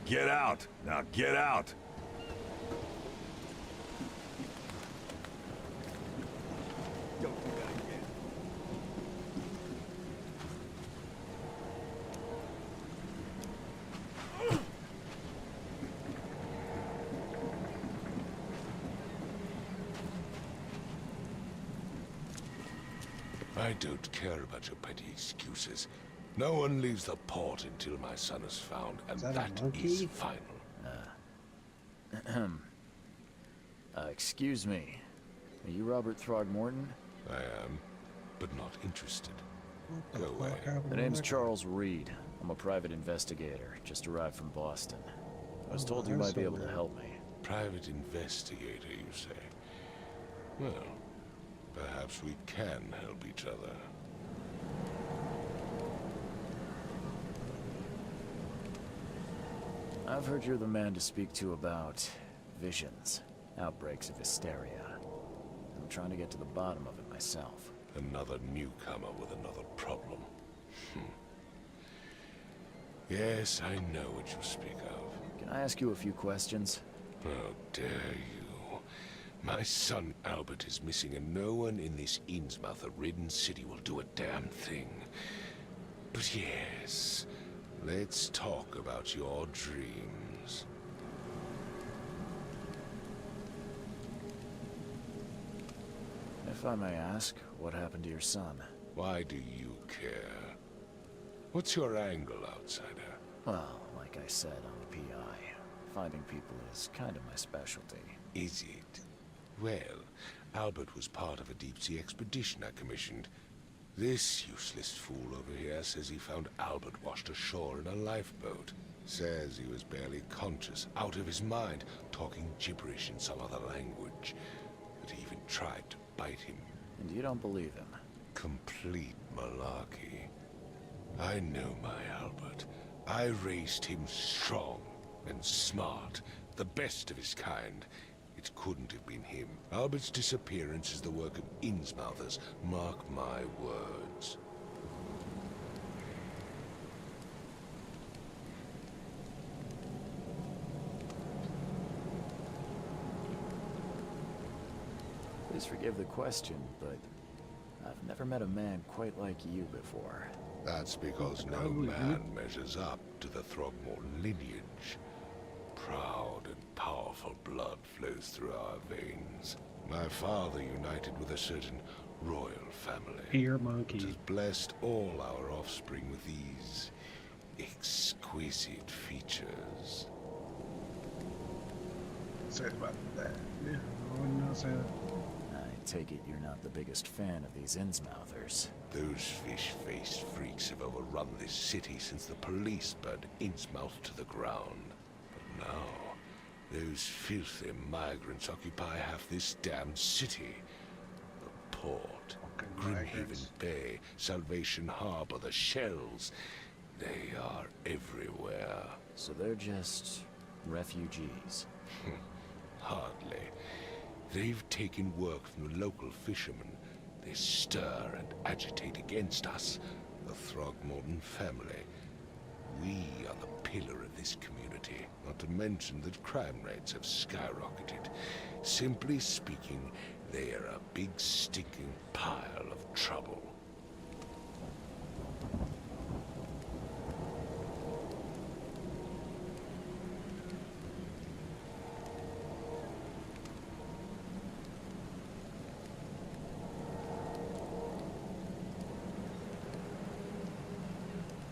Get out! Now get out! Don't do that again. I don't care about your petty excuses. No one leaves the port until my son is found, and that is final. Excuse me. Are you Robert Throgmorton? I am, but not interested. Go away. The name's Charles Reed. I'm a private investigator, just arrived from Boston. I was told you might be able to help me. Private investigator, you say? Well, perhaps we can help each other. I've heard you're the man to speak to about visions, outbreaks of hysteria. I'm trying to get to the bottom of it myself. Another newcomer with another problem. Yes, I know what you speak of. Can I ask you a few questions? How dare you? My son Albert is missing, and no one in this Innsmouth-ridden city will do a damn thing. But yes, let's talk about your dreams. If I may ask, what happened to your son? Why do you care? What's your angle, outsider? Well, like I said, I'm a PI. Finding people is kind of my specialty. Is it? Well, Albert was part of a deep-sea expedition I commissioned. This useless fool over here says he found Albert washed ashore in a lifeboat. Says he was barely conscious, out of his mind, talking gibberish in some other language. That he even tried to bite him. And you don't believe him? Complete malarkey. I know my Albert. I raised him strong and smart, the best of his kind. It couldn't have been him. Albert's disappearance is the work of Innsmouthers, mark my words. Please forgive the question, but I've never met a man quite like you before. That's because no man measures up to the Throgmorton lineage. Proud and powerful blood flows through our veins. My father united with a certain royal family. Here, monkey. It has blessed all our offspring with these exquisite features. Say about that. Yeah, I wouldn't know say that. I take it you're not the biggest fan of these Innsmouthers. Those fish-faced freaks have overrun this city since the police burned Innsmouth to the ground. But now, those filthy migrants occupy half this damned city. The port, Grimhaven Bay, Salvation Harbor, the shells. They are everywhere. So they're just refugees. Hardly. They've taken work from the local fishermen. They stir and agitate against us, the Throgmorton family. We are the pillar of this community, not to mention that crime rates have skyrocketed. Simply speaking, they are a big stinking pile of trouble.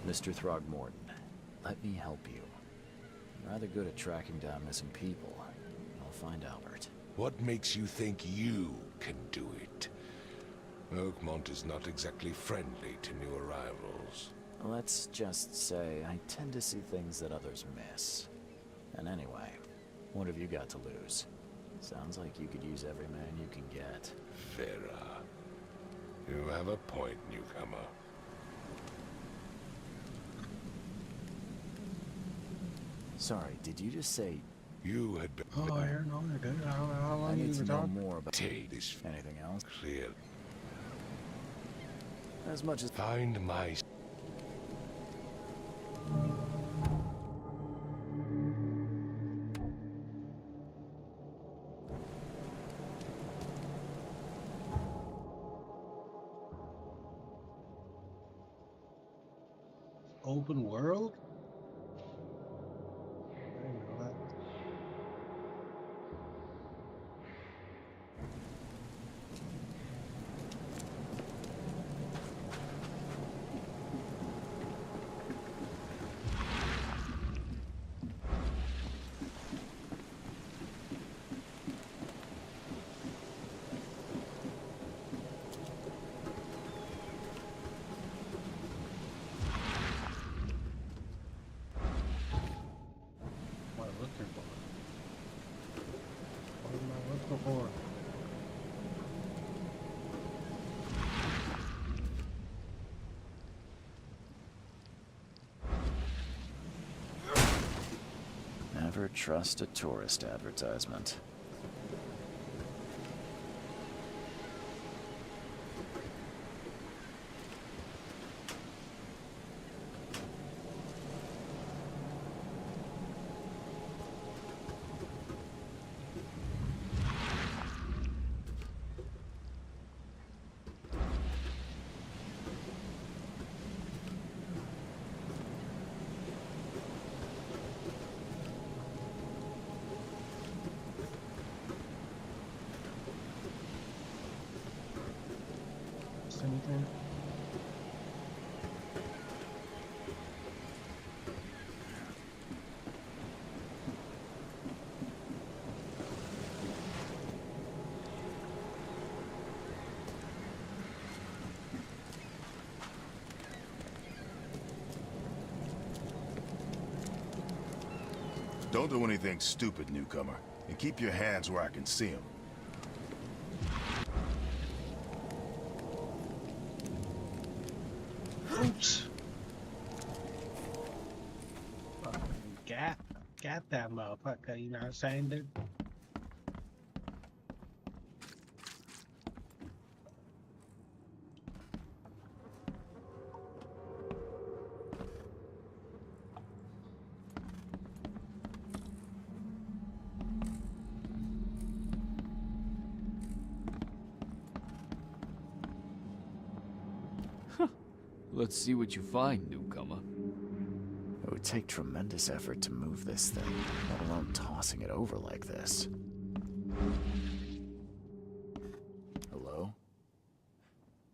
Mr. Throgmorton, let me help you. I'm rather good at tracking down missing people. I'll find Albert. What makes you think you can do it? Oakmont is not exactly friendly to new arrivals. Let's just say I tend to see things that others miss. And anyway, what have you got to lose? Sounds like you could use every man you can get. Vera, you have a point, newcomer. Sorry, did you just say... You had been... Oh, here, no, I did. How I long need you to been know talking? more about... Take this Anything else? clear. As much as... Find my... open world? I didn't know that. What am I looking for? What am I looking for? Never trust a tourist advertisement. Anything? Don't do anything stupid, newcomer. And keep your hands where I can see them. Oops. Fucking got that motherfucker, you know what I'm saying, dude? Let's see what you find, newcomer. It would take tremendous effort to move this thing, let alone tossing it over like this. Hello?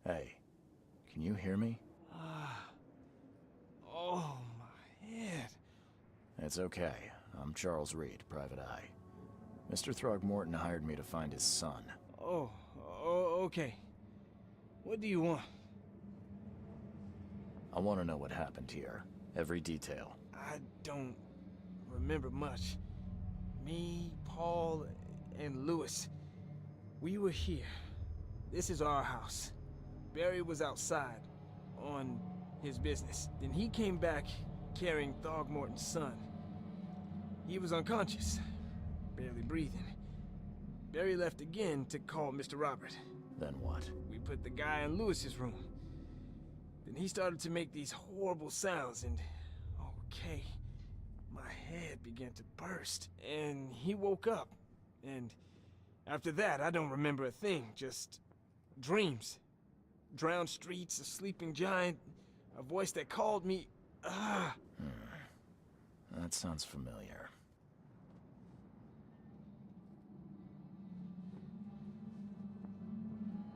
Hey, can you hear me? Oh, my head. It's okay. I'm Charles Reed, Private Eye. Mr. Throgmorton hired me to find his son. Oh, okay. What do you want? I want to know what happened here. Every detail. I don't remember much. Me, Paul, and Lewis. We were here. This is our house. Barry was outside, on his business. Then he came back carrying Throgmorton's son. He was unconscious, barely breathing. Barry left again to call Mr. Robert. Then what? We put the guy in Lewis's room. Then he started to make these horrible sounds and... okay, my head began to burst. And he woke up. And after that, I don't remember a thing. Just dreams. Drowned streets, a sleeping giant, a voice that called me... That sounds familiar.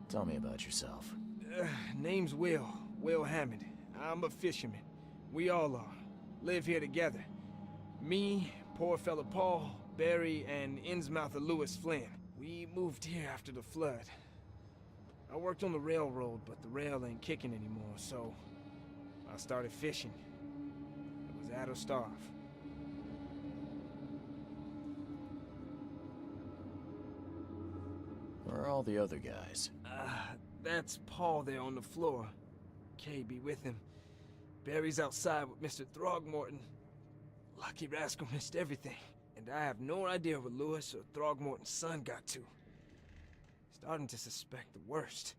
Tell me about yourself. Name's Will Hammond. I'm a fisherman. We all are. Live here together. Me, poor fella Paul, Barry, and Innsmouther Lewis Flynn. We moved here after the flood. I worked on the railroad, but the rail ain't kicking anymore, so I started fishing. It was at or starve. Where are all the other guys? That's Paul there on the floor. Kay be with him. Barry's outside with Mr. Throgmorton. Lucky rascal missed everything. And I have no idea where Lewis or Throgmorton's son got to. Starting to suspect the worst.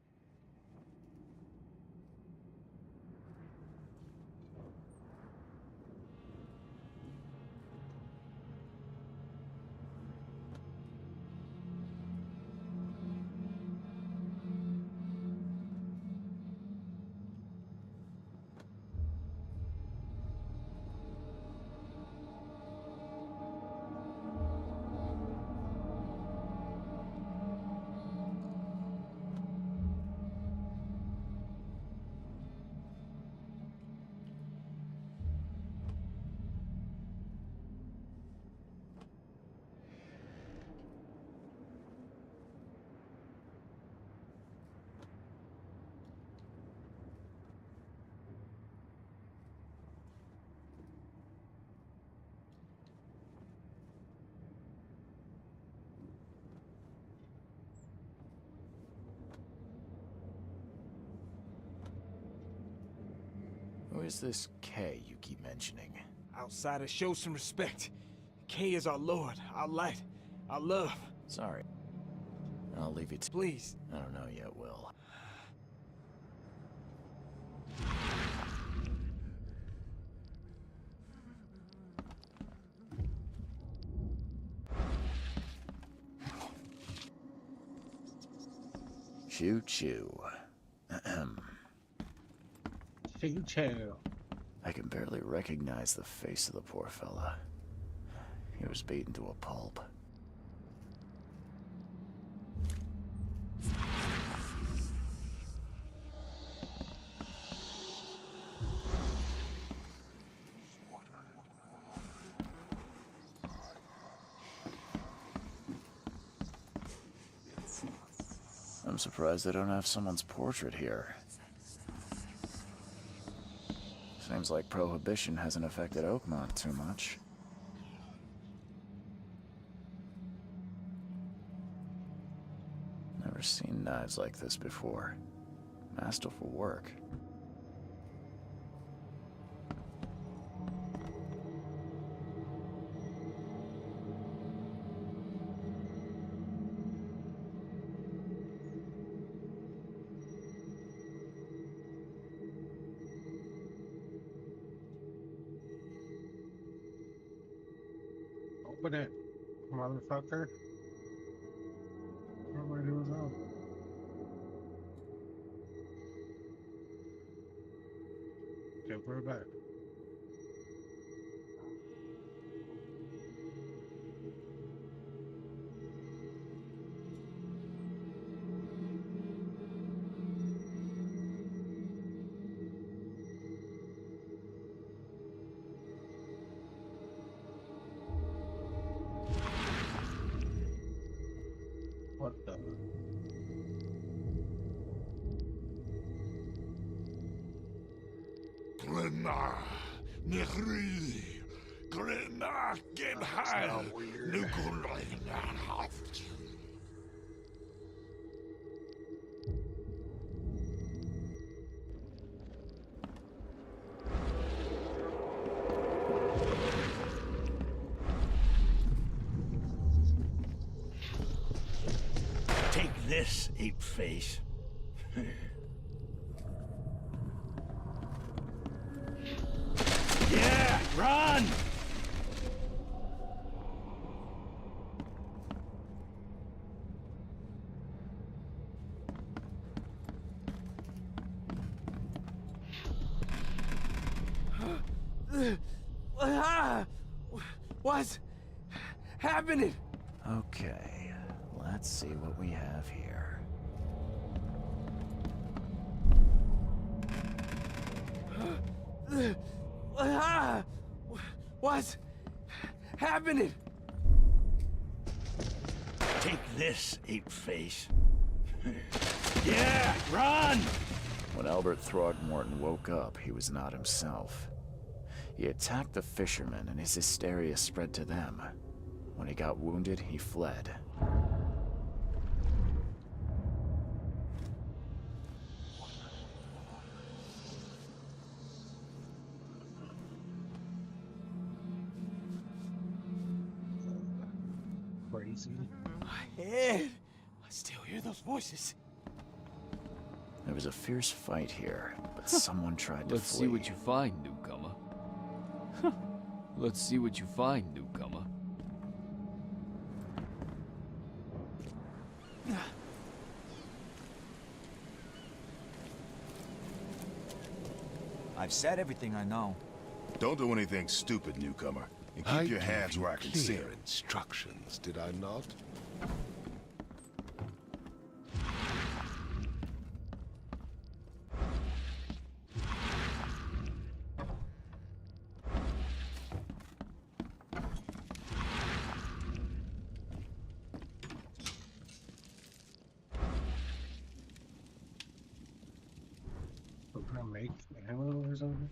is this Kay you keep mentioning? Outsiders, show some respect. Kay is our lord, our light, our love. Sorry. I'll leave you to... Please. I don't know yet, Will. Choo-choo. Ahem. Choo-choo. I can barely recognize the face of the poor fella. He was beaten to a pulp. I'm surprised they don't have someone's portrait here. Seems like Prohibition hasn't affected Oakmont too much. Never seen knives like this before. Masterful work. Open it, motherfucker. What am I doing wrong? Okay, we're back. What the? Glenna, Nehri, Glenna, Gebhal, Nukulinhaft. Take this, ape face. Yeah, run! What's happening? Okay, let's see what we have here. What's happening? Take this, ape face. Yeah, run! When Albert Throgmorton woke up, he was not himself. He attacked the fishermen, and his hysteria spread to them. When he got wounded, he fled. Crazy. My head. I still hear those voices. There was a fierce fight here, but someone tried to Let's flee. see what you find, newcomer. Let's see what you find, newcomer. I've said everything I know. Don't do anything stupid, newcomer. And keep I your gave hands you where I can see clear them. instructions, did I not? We're gonna make ammo or something?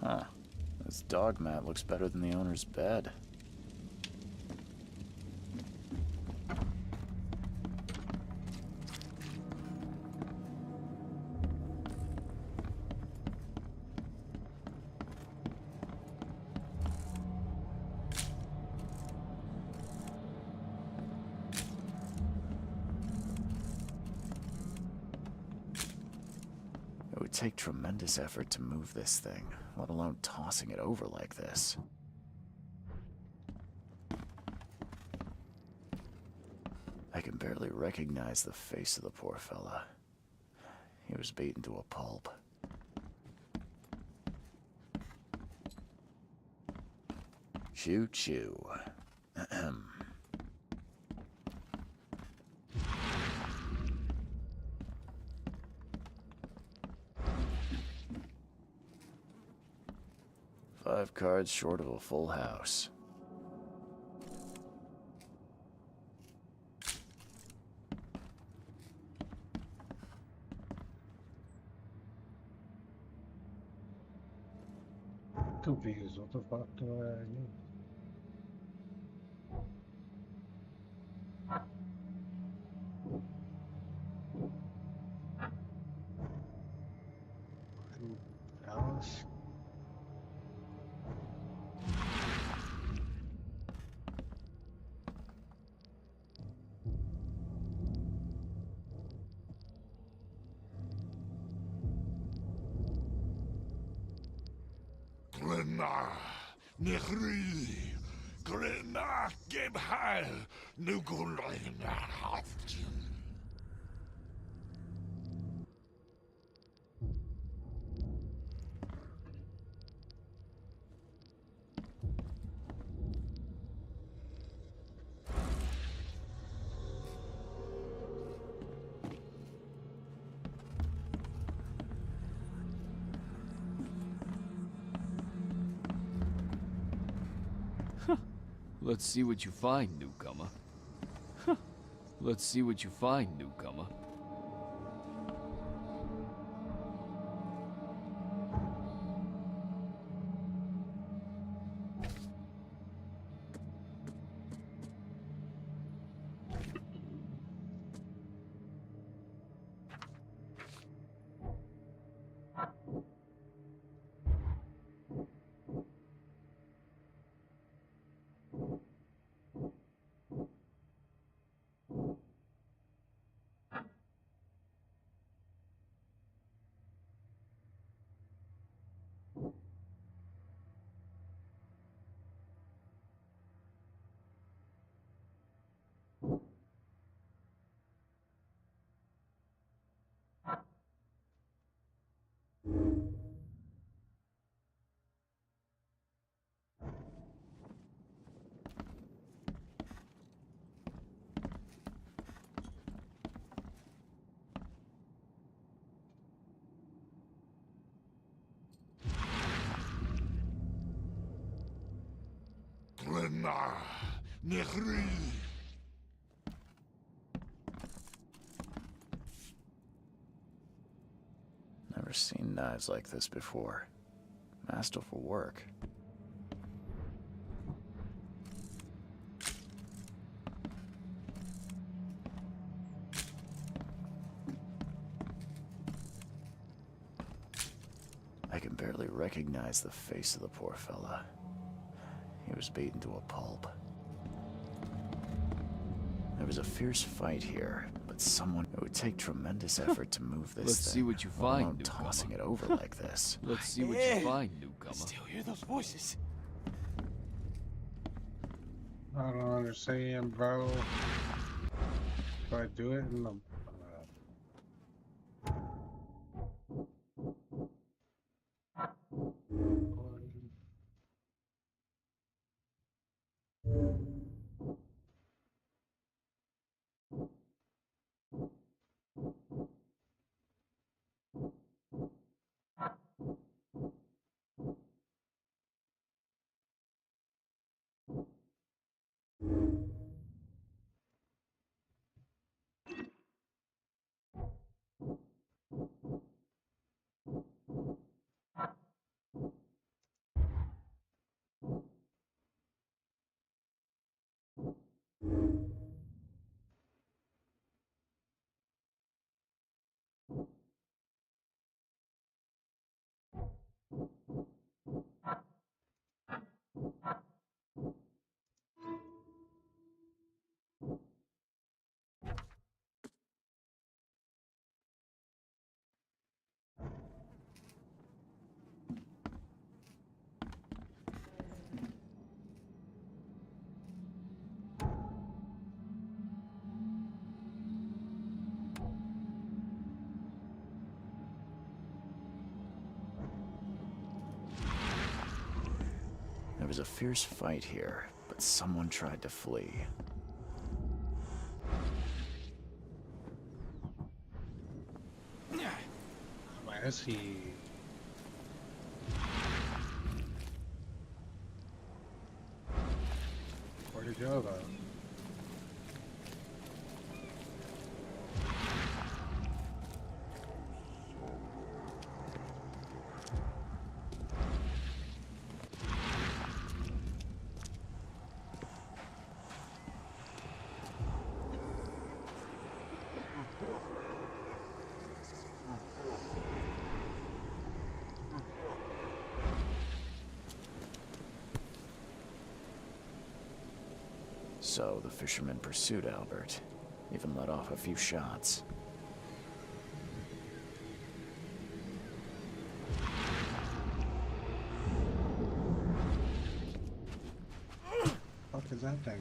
Huh. This dog mat looks better than the owner's bed. It would take tremendous effort to move this thing, let alone tossing it over like this. I can barely recognize the face of the poor fella. He was beaten to a pulp. Choo choo. Ahem. 5 cards short of a full house. Confused. What the fuck do I do? Alice? Glenna, Nehri, Glenna, Gebhal, Nugulina, Haftin. Let's see what you find, newcomer. Huh. Let's see what you find, newcomer. Glenna, Nehri. Never seen knives like this before. Masterful work. I can barely recognize the face of the poor fella. He was beaten to a pulp. There was a fierce fight here, but someone... It would take tremendous effort to move this Let's thing. see what you let alone find, newcomer. tossing it over like this. Let's see what Yeah. you find, newcomer. Still hear those voices. I don't understand, bro. If I do it in the... was a fierce fight here, but someone tried to flee. Where is he? Where'd he go, though? So the fisherman pursued Albert, even let off a few shots. What is that thing?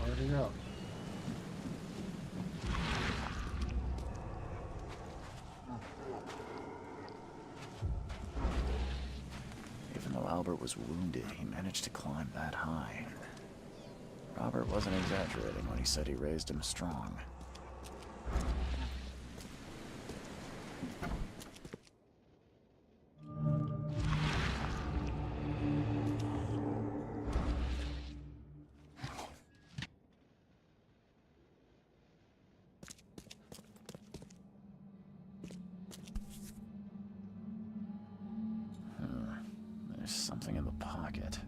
Where'd he go? Even though Albert was wounded, he managed to climb that high. Robert wasn't exaggerating when he said he raised him strong. There's something in the pocket.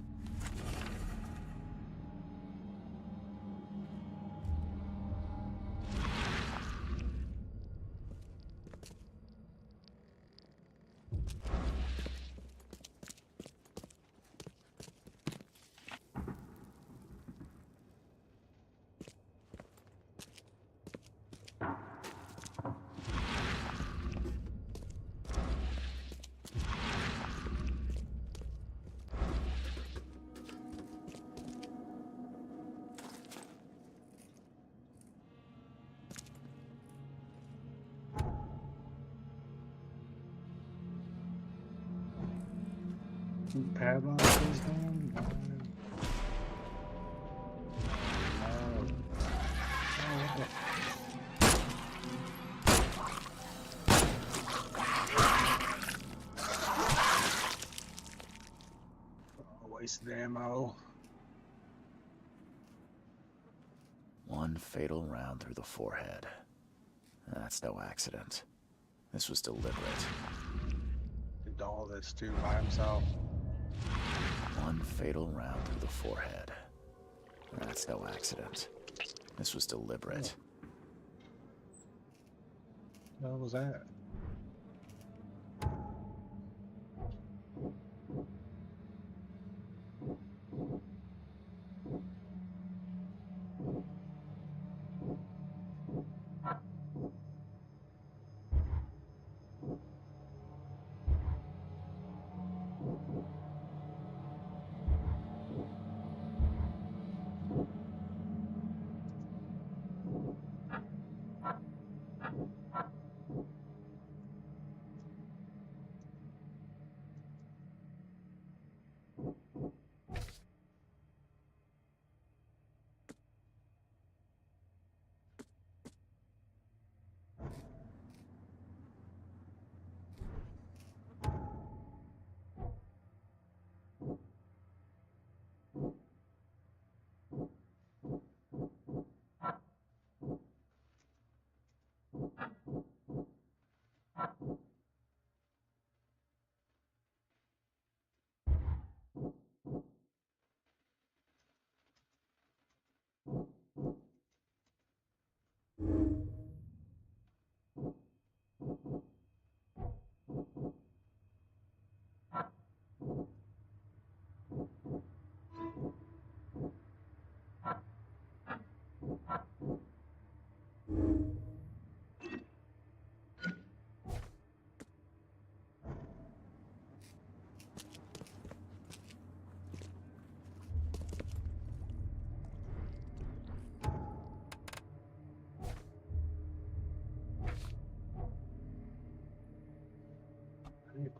Padlock this thing? No. Oh, what the... Oh, wasted ammo. One fatal round through the forehead. That's no accident. This was deliberate. Did all this too by himself. One fatal round through the forehead. That's no accident. This was deliberate. What was that?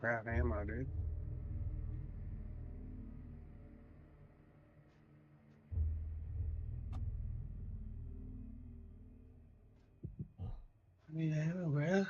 crap ammo, dude. I need ammo, man.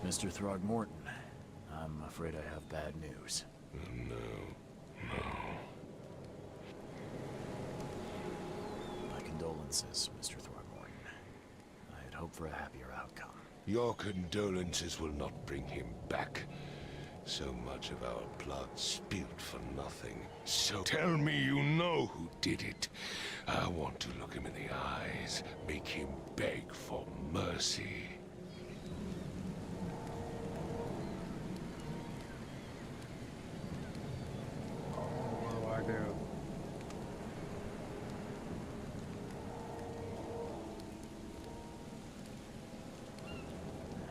Mr. Throgmorton, I'm afraid I have bad news. My condolences, Mr. Throgmorton. I had hoped for a happier outcome. Your condolences will not bring him back. So much of our blood spilled for nothing. So tell me you know who did it. I want to look him in the eyes, make him beg for mercy. What do I do?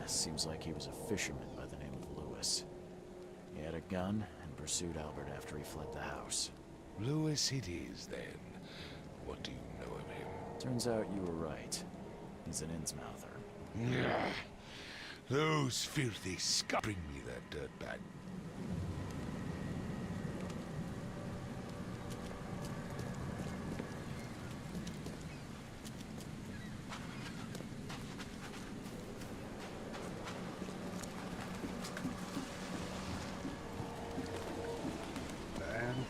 Seems like he was a fisherman by the name of Lewis. He had a gun and pursued Albert after he fled the house. Lewis it is, then. What do you know of him? Turns out you were right. He's an Innsmouther. Nah. Those filthy scum. Bring me that dirtbag. Man.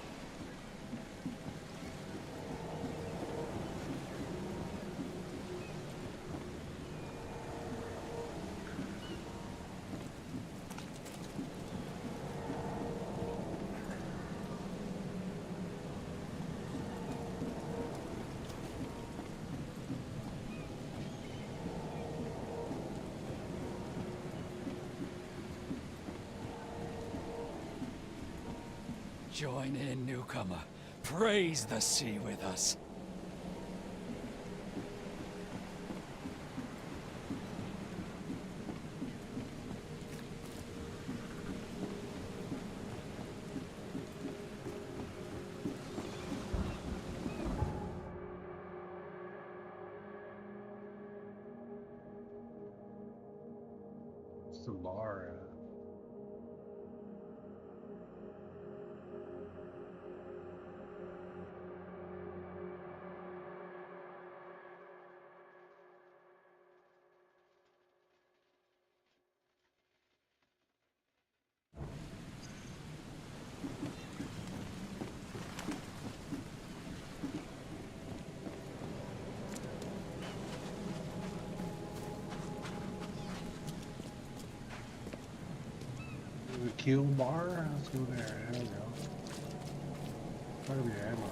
Join in, newcomer. Praise the sea with us. What's the bar at? The Kill bar? Let's go there. There we go. Gotta be ammo.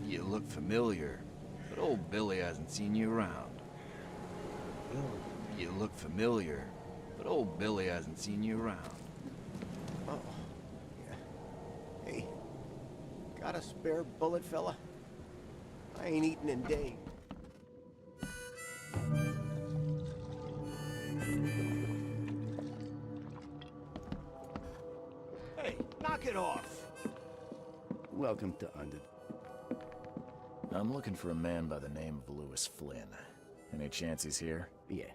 You look familiar, but old Billy hasn't seen you around. You look familiar, but old Billy hasn't seen you around. Oh. Yeah. Hey. Got a spare bullet, fella? I ain't eaten in days. Hey, knock it off! Welcome to Under. I'm looking for a man by the name of Lewis Flynn. Any chance he's here? Yeah,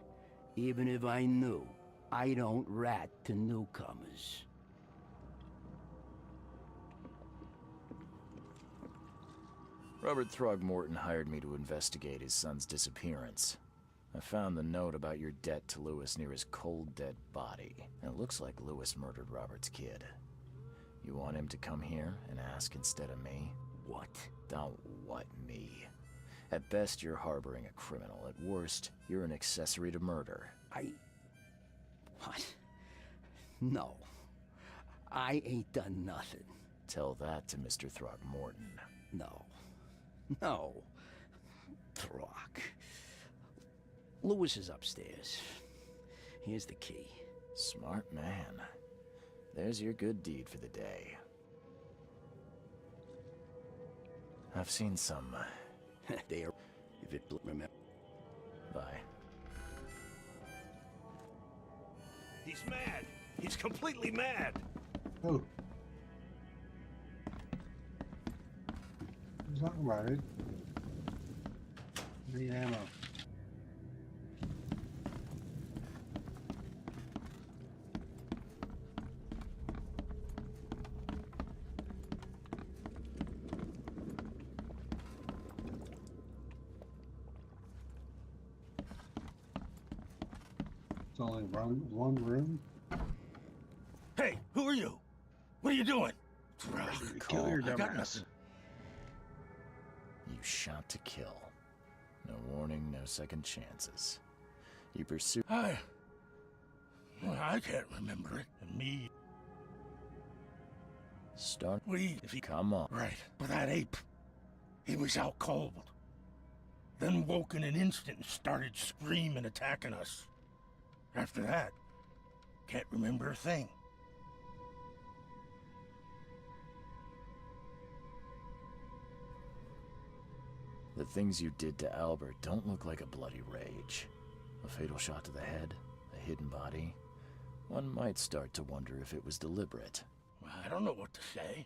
even if I knew, I don't rat to newcomers. Robert Throgmorton hired me to investigate his son's disappearance. I found the note about your debt to Lewis near his cold, dead body. And it looks like Lewis murdered Robert's kid. You want him to come here and ask instead of me? What? Don't what me. At best, you're harboring a criminal. At worst, you're an accessory to murder. What? No. I ain't done nothing. Tell that to Mr. Throgmorton. No. No. Throck. Lewis is upstairs. Here's the key. Smart man. There's your good deed for the day. I've seen some. There. If it remember. Bye. He's mad. He's completely mad. Oh. Who's talking about it? The ammo. It's only one room. Hey, who are you? What are you doing? Kill your I got dumbass. nothing. You shot to kill. No warning, no second chances. You pursue. I can't remember it. And me. Start. If he Come on. right, but that ape, he was out cold. Then woke in an instant and started screaming, attacking us. After that, can't remember a thing. The things you did to Albert don't look like a bloody rage. A fatal shot to the head, a hidden body. One might start to wonder if it was deliberate. I don't know what to say.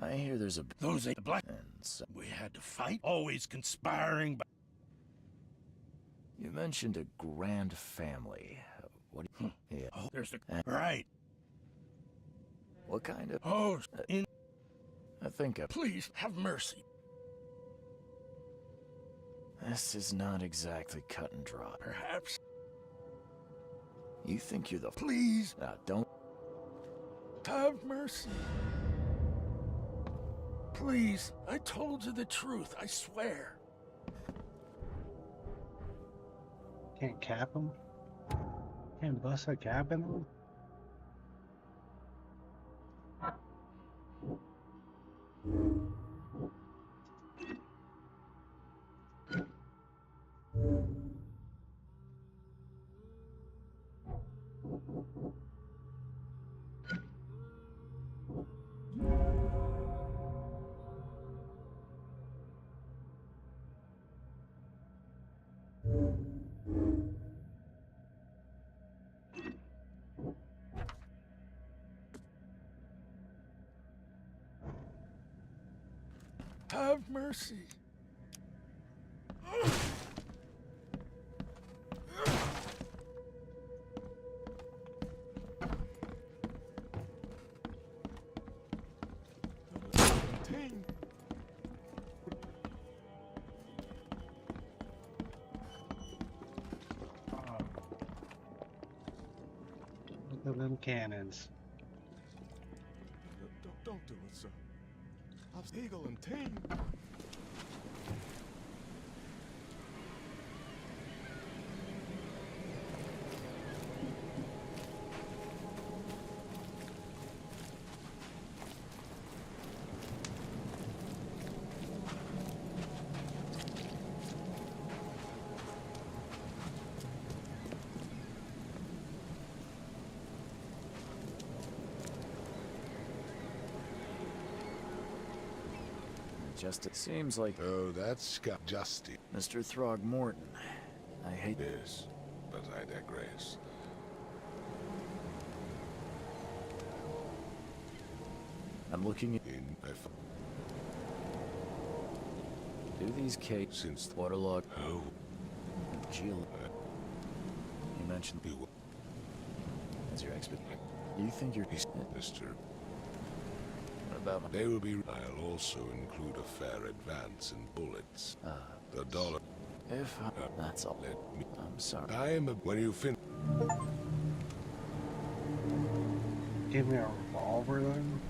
I hear there's a... Those ain't the black. And so... We had to fight, always conspiring. You mentioned a grand family. What... Yeah. Oh, there's the right. What kind of... Oh, I think of... please have mercy. This is not exactly cut and dry. Perhaps. You think you're the... Please don't... have mercy. Please, I told you the truth, I swear. Can't cap him? Can't bust a cap in him? Have mercy. Look at them cannons. Don't do it, sir. I was eagle and tame. Just it seems like Oh, that's Scott Justy. Mr. Throgmorton. I hate Yes, but I digress. I'm looking at In do these cases since waterlogged oh, geo. You mentioned you as your expert. You think you're Mister. what about my They will be. I'll also include a fair advance in bullets. The dollar. if that's all. Let me. I'm sorry. I am a. When you finish. Give me a revolver then?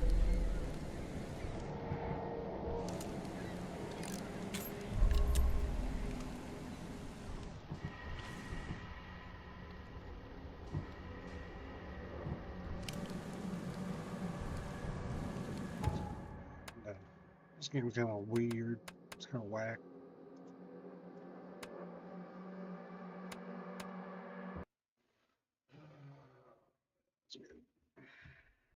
This game's kind of weird. It's kind of whack.